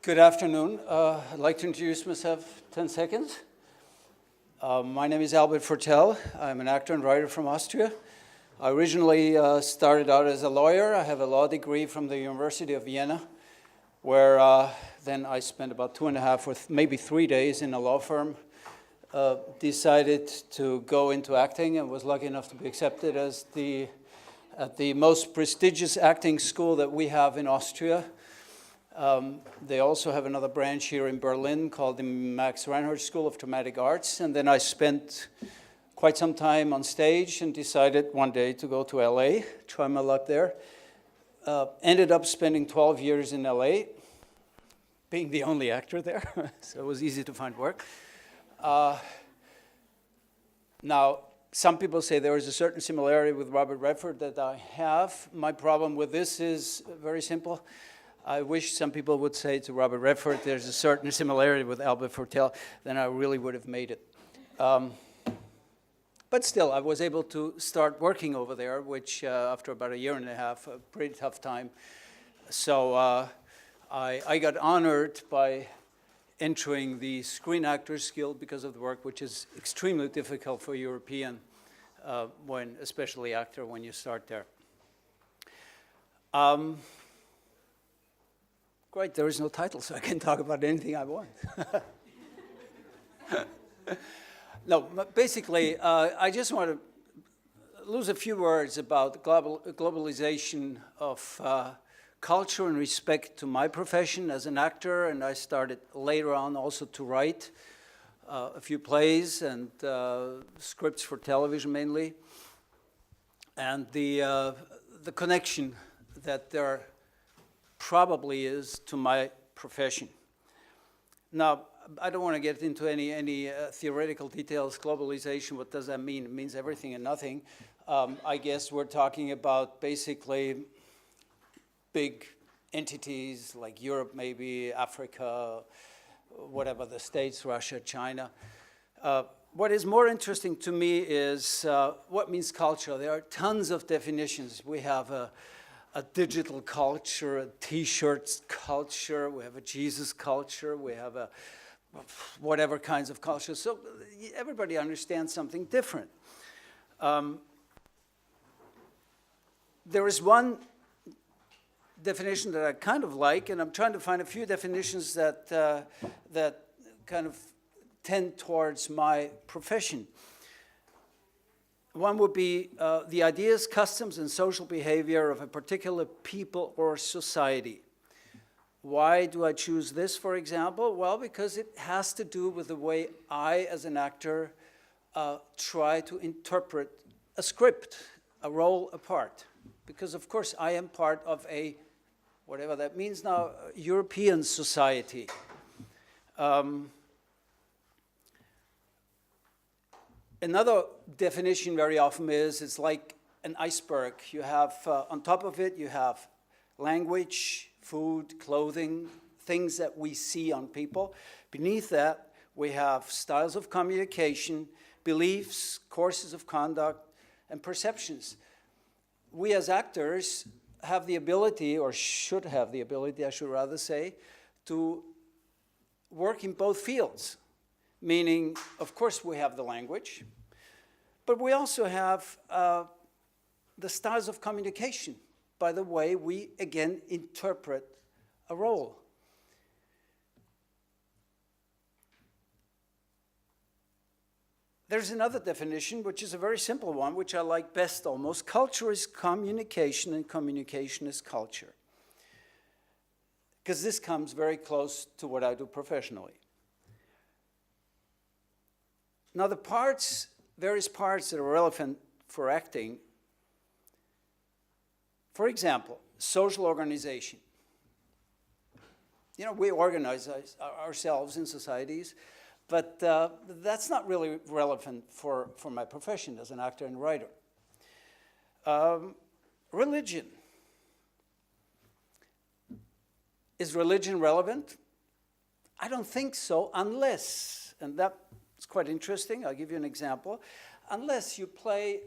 Good afternoon. I'd like to introduce myself 10 seconds. My name is Albert Fortell. I'm an actor and writer from Austria. I originally started out as a lawyer. I have a law degree from the University of Vienna, where then I spent about 2.5 or maybe 3 days in a law firm. Decided to go into acting and was lucky enough to be accepted as at the most prestigious acting school that we have in Austria. They also have another branch here in Berlin called the Max Reinhardt School of Dramatic Arts. And then I spent quite some time on stage and decided one day to go to LA, try my luck there. Ended up spending 12 years in LA, being the only actor there, so it was easy to find work. Now, some people say there is a certain similarity with Robert Redford that I have. My problem with this is very simple. I wish some people would say to Robert Redford, there's a certain similarity with Albert Fortell, then I really would have made it. But still, I was able to start working over there, which after about 1.5 years, a pretty tough time. So I got honored by entering the Screen Actors Guild because of the work, which is extremely difficult for European, especially actor, when you start there. Great, there is no title, so I can talk about anything I want. No, but basically, I just want to lose a few words about globalization of culture in respect to my profession as an actor, and I started later on also to write a few plays and scripts for television mainly, and the connection that there probably is to my profession. Now, I don't want to get into any theoretical details. Globalization, what does that mean? It means everything and nothing. I guess we're talking about basically big entities like Europe, maybe Africa, whatever, the States, Russia, China. What is more interesting to me is what means culture. There are tons of definitions. We have a digital culture, a T-shirt culture, we have a Jesus culture, we have a whatever kinds of culture. So everybody understands something different. There is one definition that I kind of like, and I'm trying to find a few definitions that kind of tend towards my profession. One would be the ideas, customs, and social behavior of a particular people or society. Why do I choose this, for example? Well, because it has to do with the way I, as an actor, try to interpret a script, a role, a part. Because, of course, I am part of a, whatever that means now, European society. Another definition very often is it's like an iceberg. You have, on top of it, you have language, food, clothing, things that we see on people. Beneath that, we have styles of communication, beliefs, courses of conduct, and perceptions. We as actors have the ability, or should have the ability, I should rather say, to work in both fields. Meaning, of course, we have the language, but we also have the styles of communication by the way we, again, interpret a role. There's another definition, which is a very simple one, which I like best almost. Culture is communication, and communication is culture. Because this comes very close to what I do professionally. Now, the various parts that are relevant for acting, for example, social organization. You know, we organize ourselves in societies, but that's not really relevant for my profession as an actor and writer. Religion. Is religion relevant? I don't think so, unless, and that it's quite interesting. I'll give you an example. Unless you play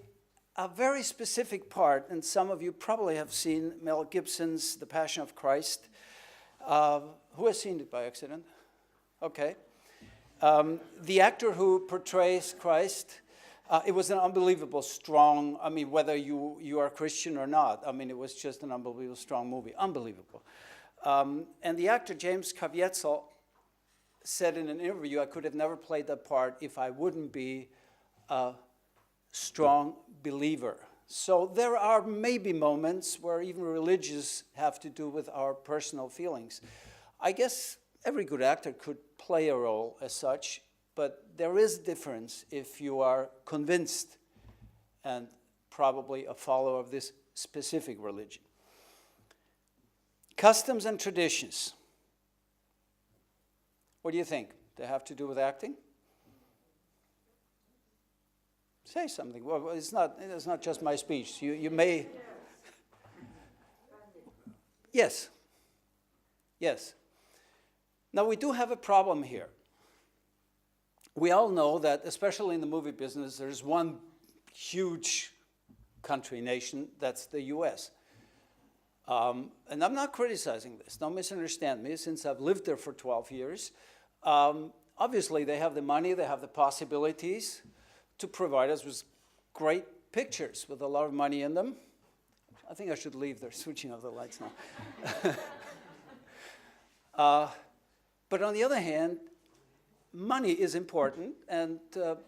a very specific part, and some of you probably have seen Mel Gibson's The Passion of Christ. Who has seen it by accident? Okay. The actor who portrays Christ, it was an unbelievable strong, I mean, whether you are Christian or not, I mean, it was just an unbelievable strong movie, unbelievable. And the actor James Caviezel said in an interview, I could have never played that part if I wouldn't be a strong believer. So there are maybe moments where even religious have to do with our personal feelings. I guess every good actor could play a role as such, but there is a difference if you are convinced and probably a follower of this specific religion. Customs and traditions. What do you think? They have to do with acting? Say something. Well, it's not just my speech. You may. Yes. Yes. Now, we do have a problem here. We all know that, especially in the movie business, there's one huge country, nation, that's the US. And I'm not criticizing this. Don't misunderstand me, since I've lived there for 12 years. Obviously, they have the money, they have the possibilities to provide us with great pictures with a lot of money in them. I think I should leave. They're switching off the lights now. But on the other hand, money is important, and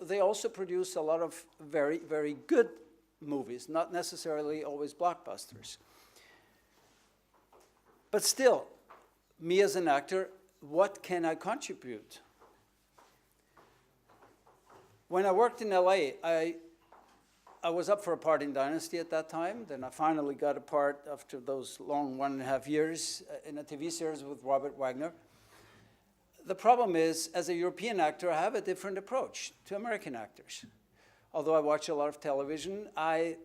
they also produce a lot of very, very good movies, not necessarily always blockbusters. But still, me as an actor, what can I contribute? When I worked in LA, I was up for a part in Dynasty at that time. Then I finally got a part after those long 1.5 years in a TV series with Robert Wagner. The problem is, as a European actor, I have a different approach to American actors. Although I watch a lot of television, I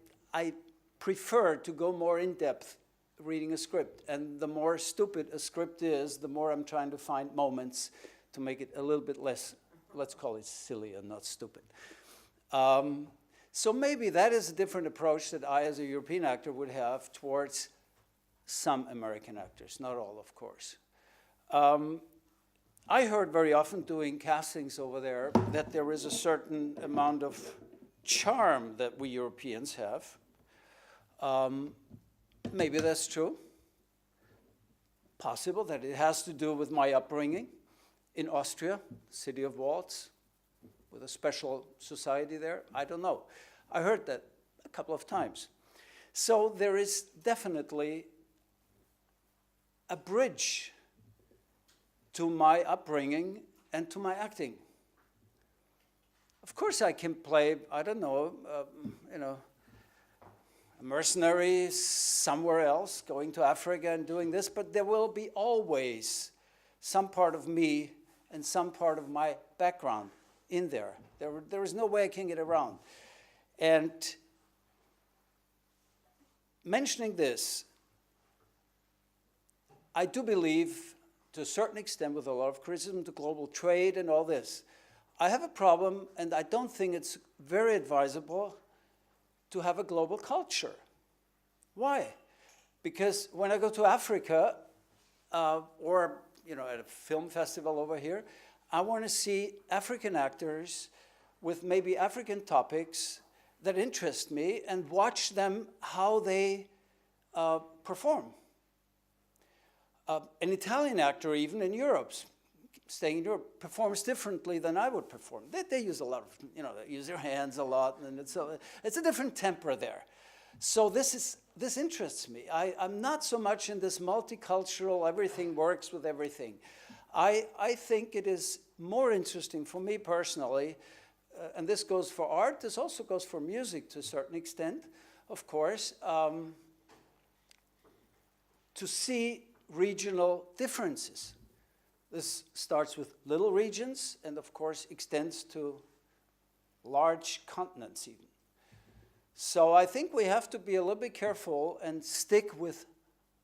prefer to go more in depth reading a script. And the more stupid a script is, the more I'm trying to find moments to make it a little bit less, let's call it silly and not stupid. So maybe that is a different approach that I, as a European actor, would have towards some American actors, not all, of course. I heard very often doing castings over there that there is a certain amount of charm that we Europeans have. Maybe that's true. Possible that it has to do with my upbringing in Austria, city of waltz, with a special society there. I don't know. I heard that a couple of times. So there is definitely a bridge to my upbringing and to my acting. Of course I can play, I don't know, a mercenary somewhere else, going to Africa and doing this, but there will be always some part of me and some part of my background in there. There is no way I can get around. And mentioning this, I do believe, to a certain extent, with a lot of criticism to global trade and all this, I have a problem, and I don't think it's very advisable to have a global culture. Why? Because when I go to Africa, or at a film festival over here, I want to see African actors with maybe African topics that interest me and watch them how they perform. An Italian actor, even in Europe, staying in Europe, performs differently than I would perform. They use a lot of, they use their hands a lot, and it's a different temper there. So this interests me. I'm not so much in this multicultural, everything works with everything. I think it is more interesting for me personally, and this goes for art, this also goes for music to a certain extent, of course, to see regional differences. This starts with little regions and, of course, extends to large continents even. So I think we have to be a little bit careful and stick with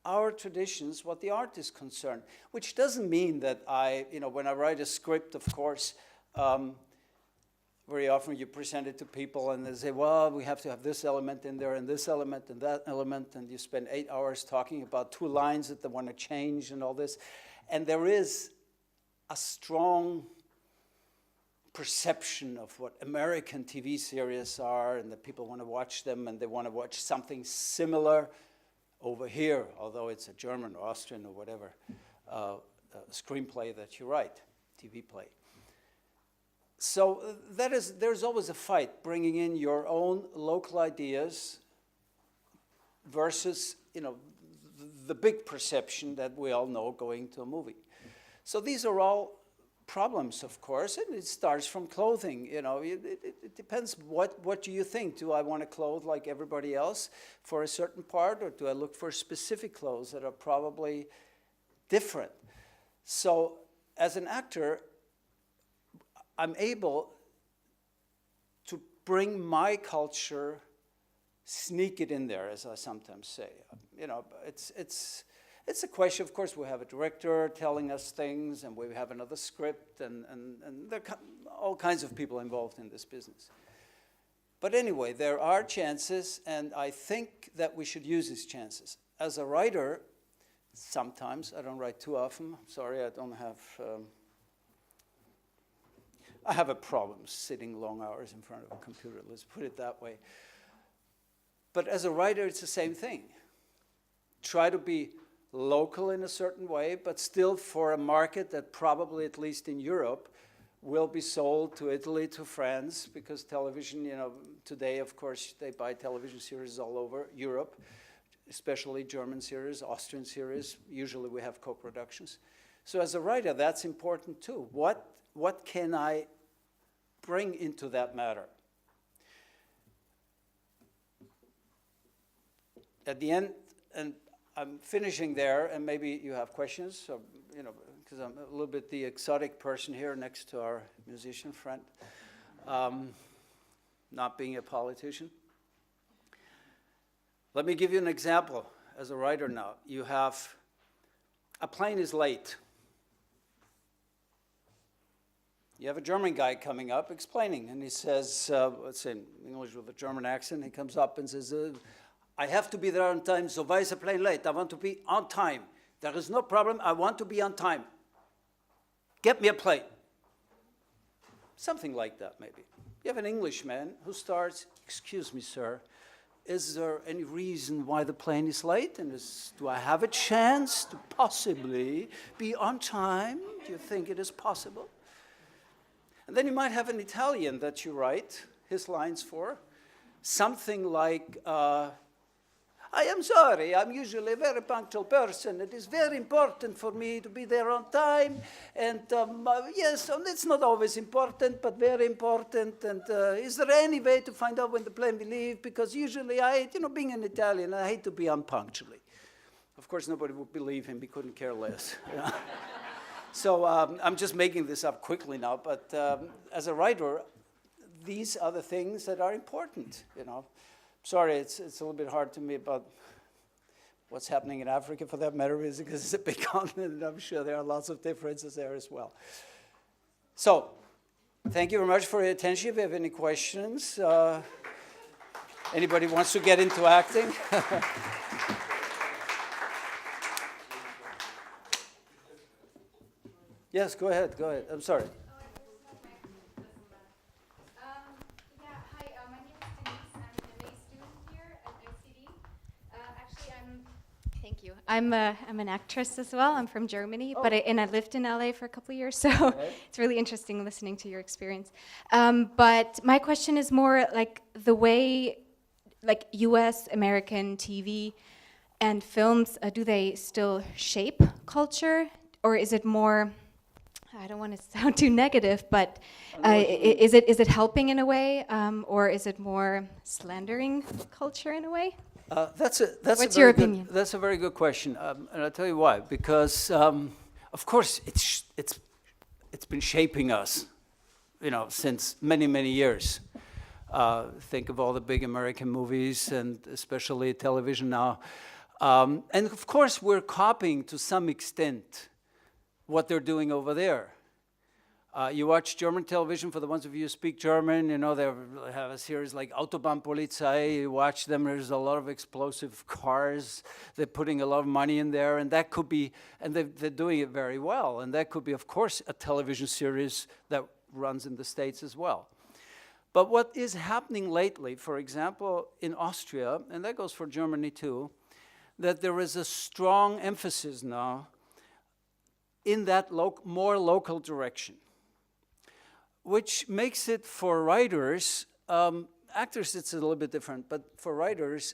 our traditions, what the art is concerned, which doesn't mean that when I write a script, of course, very often you present it to people and they say, well, we have to have this element in there and this element and that element, and you spend 8 hours talking about 2 lines that they want to change and all this. And there is a strong perception of what American TV series are, and that people want to watch them, and they want to watch something similar over here, although it's a German or Austrian or whatever screenplay that you write, TV play. So there's always a fight, bringing in your own local ideas versus, the big perception that we all know going to a movie. So these are all problems, of course, and it starts from clothing. It depends, what do you think? Do I want to clothe like everybody else for a certain part, or do I look for specific clothes that are probably different? So as an actor, I'm able to bring my culture, sneak it in there, as I sometimes say. It's a question, of course, we have a director telling us things, and we have another script, and there are all kinds of people involved in this business. But anyway, there are chances, and I think that we should use these chances. As a writer, sometimes, I don't write too often, sorry, I don't have, I have a problem sitting long hours in front of a computer, let's put it that way. But as a writer, it's the same thing. Try to be local in a certain way, but still for a market that probably, at least in Europe, will be sold to Italy, to France, because television, today, of course, they buy television series all over Europe, especially German series, Austrian series. Usually we have co-productions. So as a writer, that's important too. What can I bring into that matter? At the end, and I'm finishing there, and maybe you have questions, so, because I'm a little bit the exotic person here next to our musician friend, not being a politician. Let me give you an example as a writer now. You have, a plane is late. You have a German guy coming up explaining, and he says, let's say in English with a German accent, he comes up and says, I have to be there on time, so why is the plane late? I want to be on time. There is no problem, I want to be on time. Get me a plane. Something like that, maybe. You have an Englishman who starts, excuse me, sir, is there any reason why the plane is late? And do I have a chance to possibly be on time? Do you think it is possible? And then you might have an Italian that you write his lines for. Something like, I am sorry, I'm usually a very punctual person. It is very important for me to be there on time. And yes, it's not always important, but very important. And is there any way to find out when the plane will leave? Because usually being an Italian, I hate to be unpunctually. Of course, nobody would believe him. He couldn't care less. So I'm just making this up quickly now. But as a writer, these are the things that are important, Sorry, it's a little bit hard to me about what's happening in Africa, for that matter, because it's a big continent, and I'm sure there are lots of differences there as well. So, thank you very much for your attention. If you have any questions, anybody wants to get into acting? Yes, go ahead. I'm sorry. I'm an actress as well. I'm from Germany, but I lived in LA for a couple of years, so it's really interesting listening to your experience. But my question is more like the way, like US, American TV and films, do they still shape culture, or is it more? I don't want to sound too negative, but is it helping in a way, or is it more slandering culture in a way? What's your opinion? That's a very good question, and I'll tell you why. Because, of course, it's been shaping us, since many years. Think of all the big American movies, and especially television now. And of course, we're copying to some extent what they're doing over there. You watch German television, for the ones of you who speak German, you know, they have a series like Autobahnpolizei. You watch them, there's a lot of explosive cars. They're putting a lot of money in there, and that could be, and they're doing it very well. And that could be, of course, a television series that runs in the States as well. But what is happening lately, for example, in Austria, and that goes for Germany too, that there is a strong emphasis now in that more local direction, which makes it for writers, actors it's a little bit different, but for writers,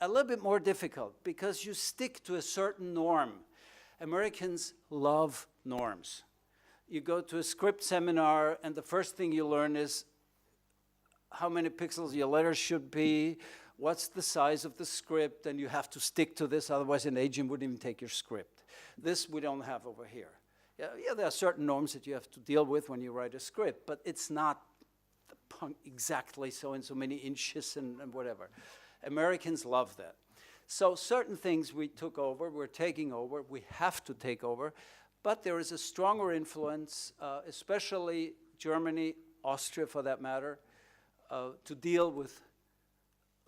a little bit more difficult because you stick to a certain norm. Americans love norms. You go to a script seminar and the first thing you learn is how many pixels your letters should be, what's the size of the script, and you have to stick to this, otherwise an agent wouldn't even take your script. This we don't have over here. Yeah, there are certain norms that you have to deal with when you write a script, but it's not exactly so and so many inches and whatever. Americans love that. So certain things we took over, we're taking over, we have to take over, but there is a stronger influence, especially Germany, Austria for that matter, to deal with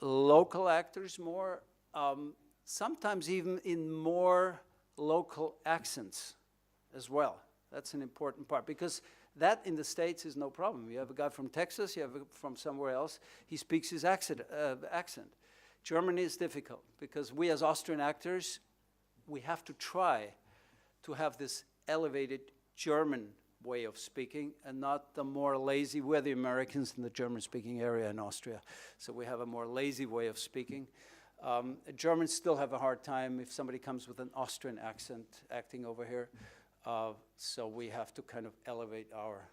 local actors more, sometimes even in more local accents as well. That's an important part, because that in the States is no problem. You have a guy from Texas, you have from somewhere else, he speaks his accent. Germany is difficult, because we as Austrian actors, we have to try to have this elevated German way of speaking and not the more lazy, we're the Americans in the German-speaking area in Austria, so we have a more lazy way of speaking. Germans still have a hard time if somebody comes with an Austrian accent acting over here, so we have to kind of elevate our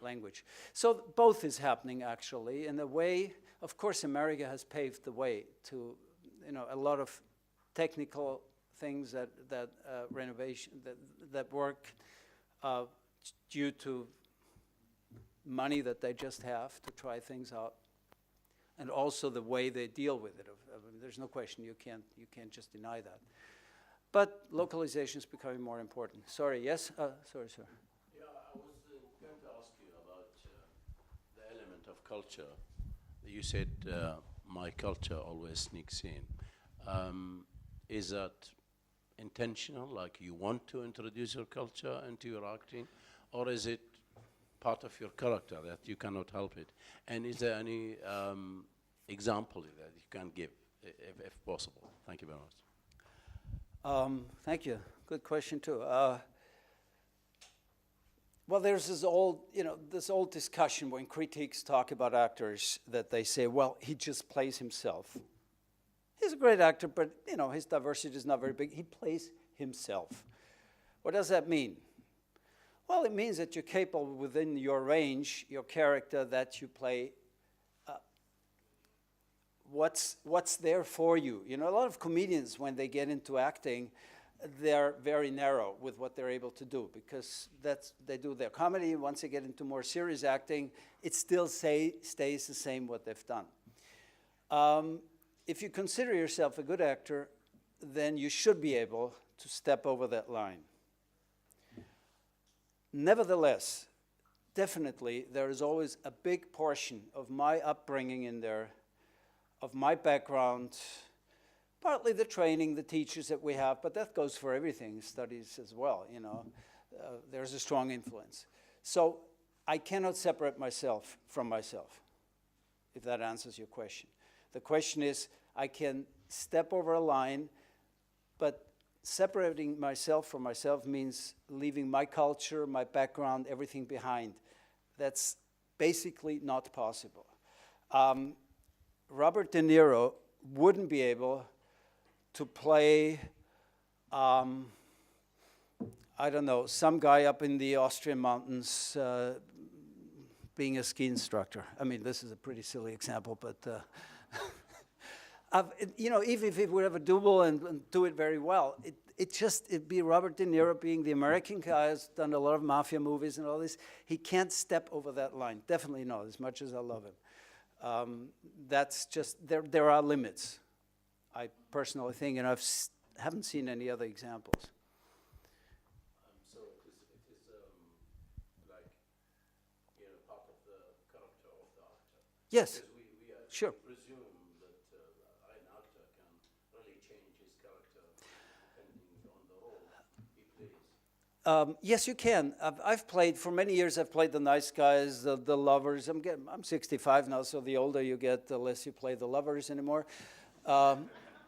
language. So both is happening actually in a way. Of course, America has paved the way to, you know, a lot of technical things that renovation that work due to money that they just have to try things out, and also the way they deal with it. I mean, there's no question, you can't just deny that. But localization is becoming more important. Sorry, yes? Sorry, sir. Yeah, I was going to ask you about the element of culture. You said my culture always sneaks in. Is that intentional, like you want to introduce your culture into your acting, or is it part of your character that you cannot help it? And is there any example that you can give, if possible? Thank you very much. Thank you. Good question too. Well, there's this old discussion when critics talk about actors that they say, well, he just plays himself. He's a great actor, but you know, his diversity is not very big. He plays himself. What does that mean? Well, it means that you're capable within your range, your character, that you play what's there for you. You know, a lot of comedians, when they get into acting, they're very narrow with what they're able to do, because they do their comedy. Once they get into more serious acting, it still stays the same what they've done. If you consider yourself a good actor, then you should be able to step over that line. Nevertheless, definitely, there is always a big portion of my upbringing in there, of my background, partly the training, the teachers that we have, but that goes for everything, studies as well, you know. There's a strong influence. So I cannot separate myself from myself, if that answers your question. The question is, I can step over a line, but separating myself from myself means leaving my culture, my background, everything behind. That's basically not possible. Robert De Niro wouldn't be able to play, I don't know, some guy up in the Austrian mountains being a ski instructor. I mean, this is a pretty silly example, but you know, even if it would have a double and do it very well, it'd be Robert De Niro being the American guy who's done a lot of mafia movies and all this. He can't step over that line. Definitely not, as much as I love him. That's just, there are limits, I personally think, and haven't seen any other examples. So it is like part of the character of the actor. Yes, Because we sure. presume that an actor can really change his character depending on the role he plays. Yes, you can. I've played, for many years, I've played the nice guys, the lovers. I'm 65 now, so the older you get, the less you play the lovers anymore.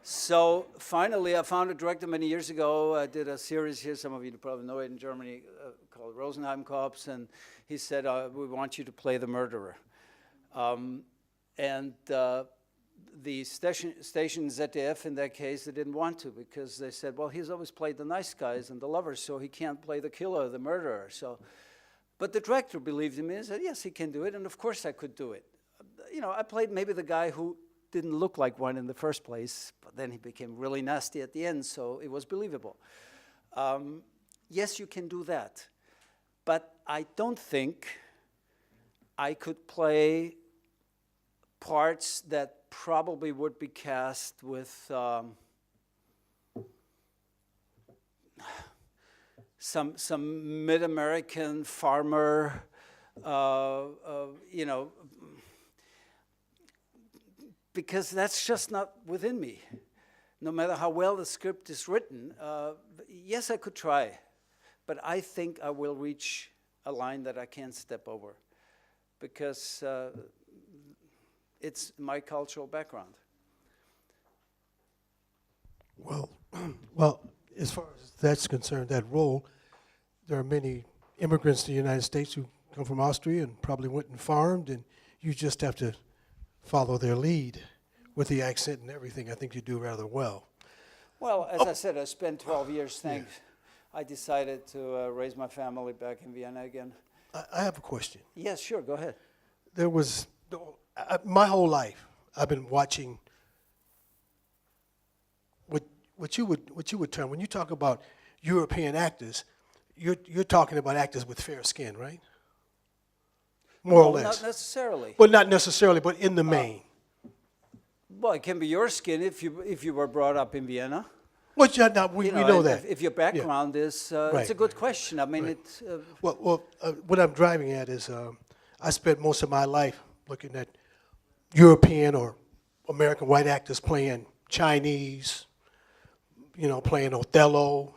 So finally, I found a director many years ago. I did a series here, some of you probably know it, in Germany, called Rosenheim Cops, and he said, we want you to play the murderer. The station ZDF, in that case, they didn't want to, because they said, well, he's always played the nice guys and the lovers, so he can't play the killer, the murderer. But the director believed in me and said, yes, he can do it, and of course I could do it. I played maybe the guy who didn't look like one in the first place, but then he became really nasty at the end, so it was believable. Yes, you can do that, but I don't think I could play parts that probably would be cast with some mid-American farmer, because that's just not within me. No matter how well the script is written, yes, I could try, but I think I will reach a line that I can't step over, because it's my cultural background. Well, as far as that's concerned, that role, there are many immigrants to the United States who come from Austria and probably went and farmed, and you just have to follow their lead with the accent and everything. I think you do rather well. Well, as I said, I spent 12 years, I decided to raise my family back in Vienna again. I have a question. Yes, sure, go ahead. There was, my whole life, I've been watching what you would term, when you talk about European actors, you're talking about actors with fair skin, right? More or less. Not necessarily. Well, not necessarily, but in the main. Well, it can be your skin if you were brought up in Vienna. Well, we know that. If your background is, it's a good question. I mean, what I'm driving at is I spent most of my life looking at European or American white actors playing Chinese, playing Othello,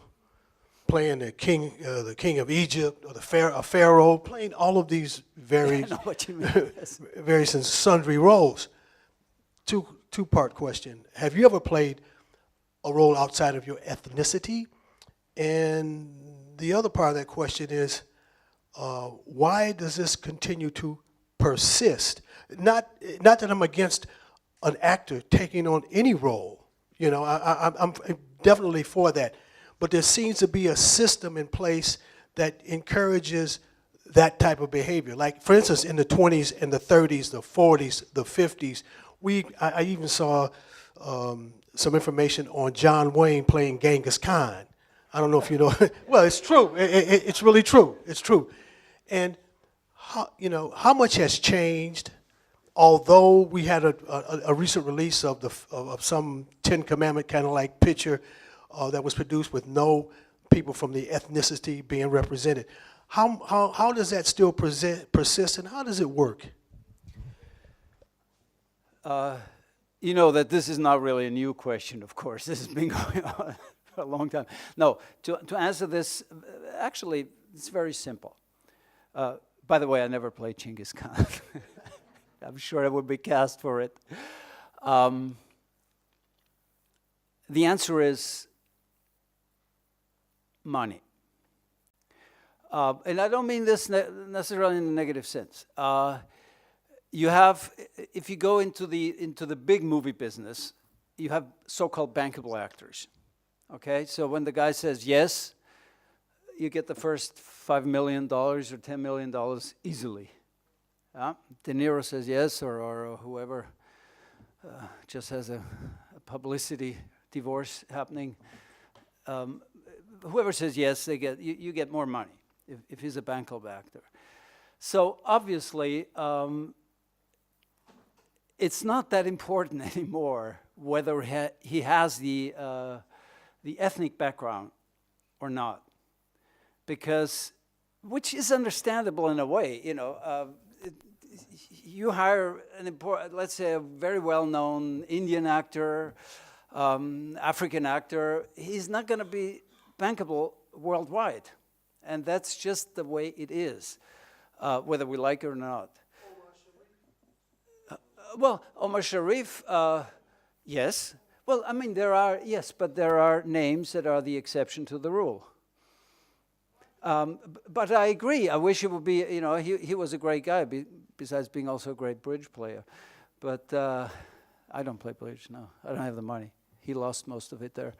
playing the king of Egypt, or a pharaoh, playing all of these very, I know what you mean. Yes. various and sundry roles. Two-part question. Have you ever played a role outside of your ethnicity? And the other part of that question is, why does this continue to persist? Not that I'm against an actor taking on any role. I'm definitely for that. But there seems to be a system in place that encourages that type of behavior. Like, for instance, in the 20s and the 30s, the 40s, the 50s, I even saw some information on John Wayne playing Genghis Khan. I don't know if you know. Well, it's true. It's really true. It's true. And how much has changed? Although we had a recent release of some Ten Commandment kind of like picture that was produced with no people from the ethnicity being represented. How does that still persist, and how does it work? You know that this is not really a new question, of course. This has been going on for a long time. No, to answer this, actually, it's very simple. By the way, I never played Genghis Khan. I'm sure I would be cast for it. The answer is money. And I don't mean this necessarily in a negative sense. You have, if you go into the big movie business, you have so-called bankable actors. Okay, so when the guy says yes, you get the first $5 million or $10 million easily. De Niro says yes, or whoever just has a publicity divorce happening. Whoever says yes, you get more money if he's a bankable actor. So obviously, it's not that important anymore whether he has the ethnic background or not, because which is understandable in a way, you know. You hire an important, let's say a very well-known Indian actor, African actor, he's not going to be bankable worldwide. And that's just the way it is, whether we like it or not. Well, Omar Sharif, yes. Well, I mean, but there are names that are the exception to the rule. But I agree. I wish it would be, you know, he was a great guy, besides being also a great bridge player. But I don't play bridge, no. I don't have the money. He lost most of it there.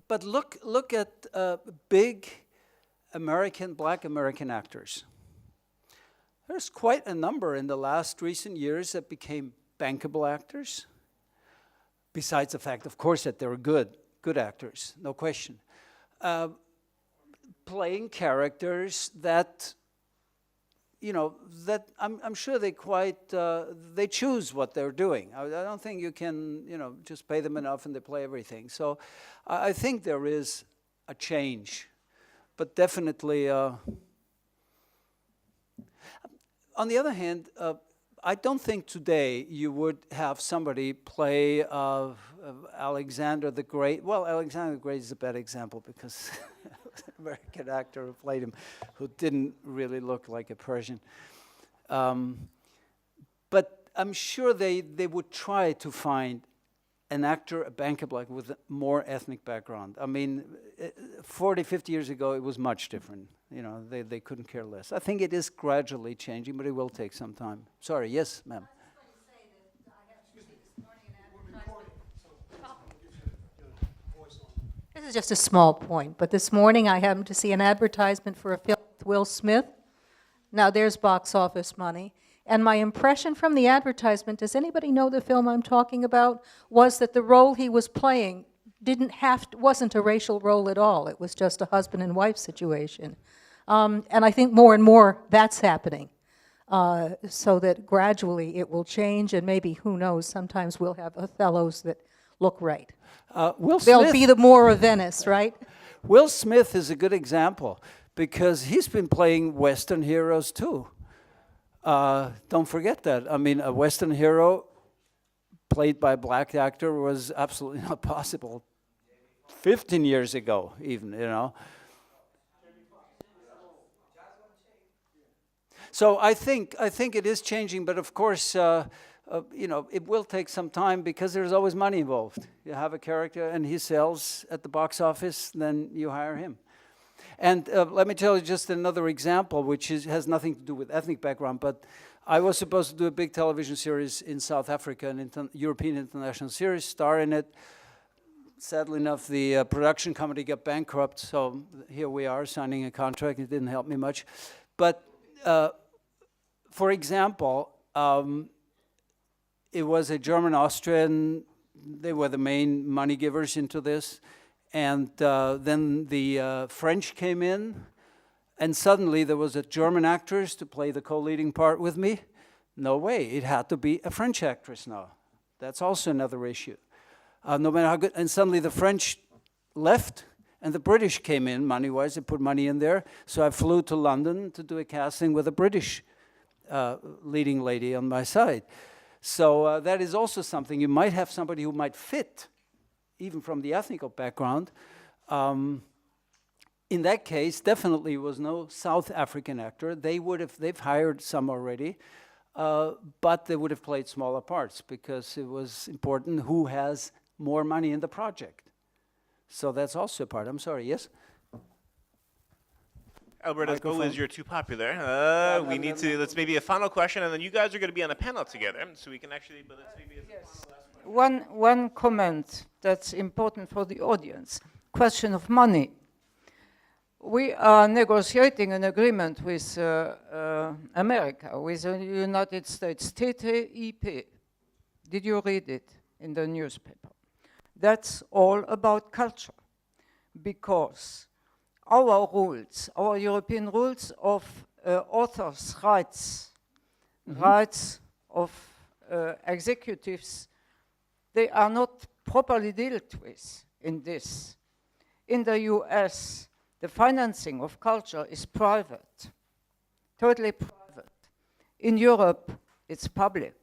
But look at big Black American actors. There's quite a number in the last recent years that became bankable actors. Besides the fact, of course, that they were good actors, no question. Playing characters that, you know, that I'm sure they choose what they're doing. I don't think you can, you know, just pay them enough and they play everything. So I think there is a change, but definitely. On the other hand, I don't think today you would have somebody play Alexander the Great. Well, Alexander the Great is a bad example because an American actor who played him who didn't really look like a Persian. But I'm sure they would try to find an actor, a bankable actor with a more ethnic background. I mean, 40, 50 years ago, it was much different. You know, they couldn't care less. I think it is gradually changing, but it will take some time. Sorry, yes, ma'am. This is just a small point, but this morning I happened to see an advertisement for a film with Will Smith. Now there's box office money. And my impression from the advertisement, does anybody know the film I'm talking about, was that the role he was playing wasn't a racial role at all. It was just a husband and wife situation. And I think more and more that's happening. So that gradually it will change, and maybe, who knows, sometimes we'll have Othellos that look right. They'll be the Moor of Venice, right? Will Smith is a good example because he's been playing Western heroes too. Don't forget that. I mean, a Western hero played by a black actor was absolutely not possible 15 years ago, even, you know. So I think it is changing, but of course, you know, it will take some time because there's always money involved. You have a character and he sells at the box office, then you hire him. And let me tell you just another example, which has nothing to do with ethnic background, but I was supposed to do a big television series in South Africa, an European international series, star in it. Sadly enough, the production company got bankrupt, so here we are signing a contract. It didn't help me much. But for example, it was a German-Austrian, they were the main money givers into this. And then the French came in, and suddenly there was a German actress to play the co-leading part with me. No way, it had to be a French actress now. That's also another issue. No matter how good, and suddenly the French left, and the British came in, money-wise, they put money in there. So I flew to London to do a casting with a British leading lady on my side. So that is also something. You might have somebody who might fit, even from the ethnical background. In that case, definitely was no South African actor. They've hired some already, but they would have played smaller parts because it was important who has more money in the project. So that's also a part. I'm sorry, yes? Albert, as always, you're too popular. Let's maybe a final question, and then you guys are going to be on a panel together, so we can actually, but let's maybe a final last one. One comment that's important for the audience, question of money. We are negotiating an agreement with America, with the United States, TTIP. Did you read it in the newspaper? That's all about culture, because our rules, our European rules of authors' rights, rights of executives, they are not properly dealt with in this. In the US, the financing of culture is private, totally private. In Europe, it's public,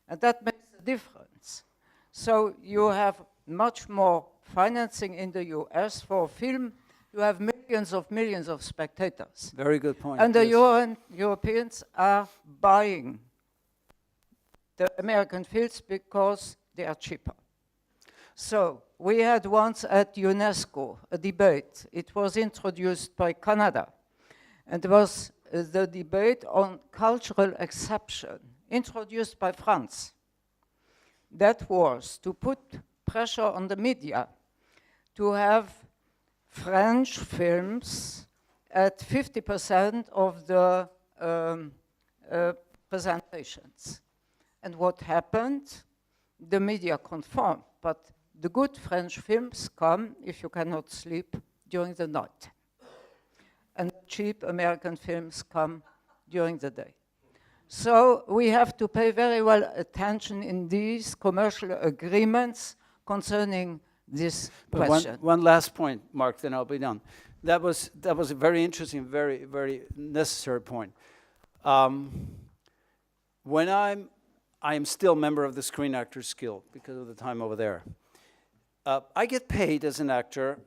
and that makes a difference. So you have much more financing in the US for film. You have millions of spectators. Very good point. And the yes. Europeans are buying the American films because they are cheaper. So we had once at UNESCO a debate. It was introduced by Canada. And it was the debate on cultural exception, introduced by France. That was to put pressure on the media to have French films at 50% of the presentations. And what happened? The media confirmed, but the good French films come if you cannot sleep during the night. And cheap American films come during the day. So we have to pay very well attention in these commercial agreements concerning this But question. one last point, Mark, then I'll be done. That was a very interesting, very necessary point. When I am still a member of the Screen Actors Guild because of the time over there. I get paid as an actor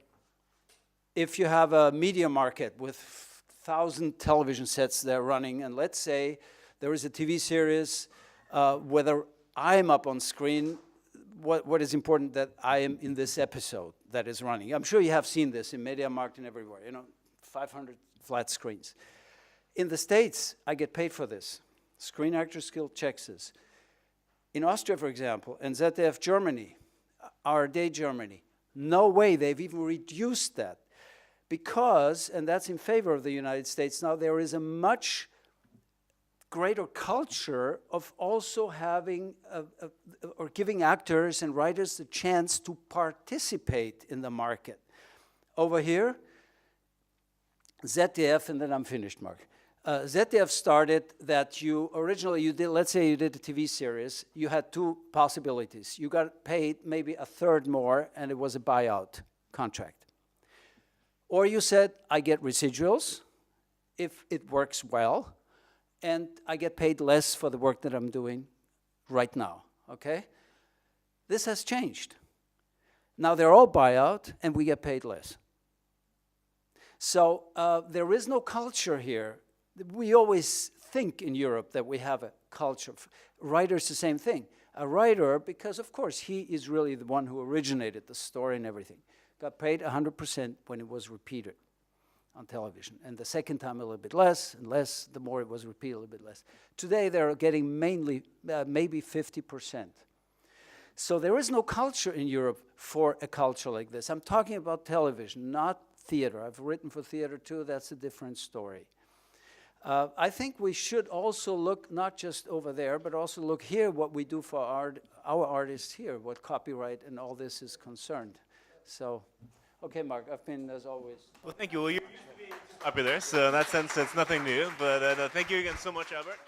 if you have a media market with 1,000 television sets that are running, and let's say there is a TV series, whether I'm up on screen, what is important that I am in this episode that is running. I'm sure you have seen this in MediaMarkt and everywhere, 500 flat screens. In the States, I get paid for this. Screen Actors Guild checks this. In Austria, for example, and ZDF Germany, ARD Germany, no way, they've even reduced that. Because, and that's in favor of the United States now, there is a much greater culture of also having, or giving actors and writers the chance to participate in the market. Over here, ZDF, and then I'm finished, Mark. ZDF started that originally you did, let's say you did a TV series, you had two possibilities. You got paid maybe a third more, and it was a buyout contract. Or you said, I get residuals if it works well, and I get paid less for the work that I'm doing right now, okay? This has changed. Now they're all buyout, and we get paid less. So there is no culture here. We always think in Europe that we have a culture. Writers, the same thing. A writer, because of course he is really the one who originated the story and everything, got paid 100% when it was repeated on television. And the second time a little bit less, and less, the more it was repeated, a little bit less. Today they're getting mainly, maybe 50%. So there is no culture in Europe for a culture like this. I'm talking about television, not theater. I've written for theater too, that's a different story. I think we should also look not just over there, but also look here what we do for our artists here, what copyright and all this is concerned. So, okay, Mark, I've been, as always. Well, thank you. Well, you're used to being popular, so in that sense, it's nothing new. But thank you again so much, Albert.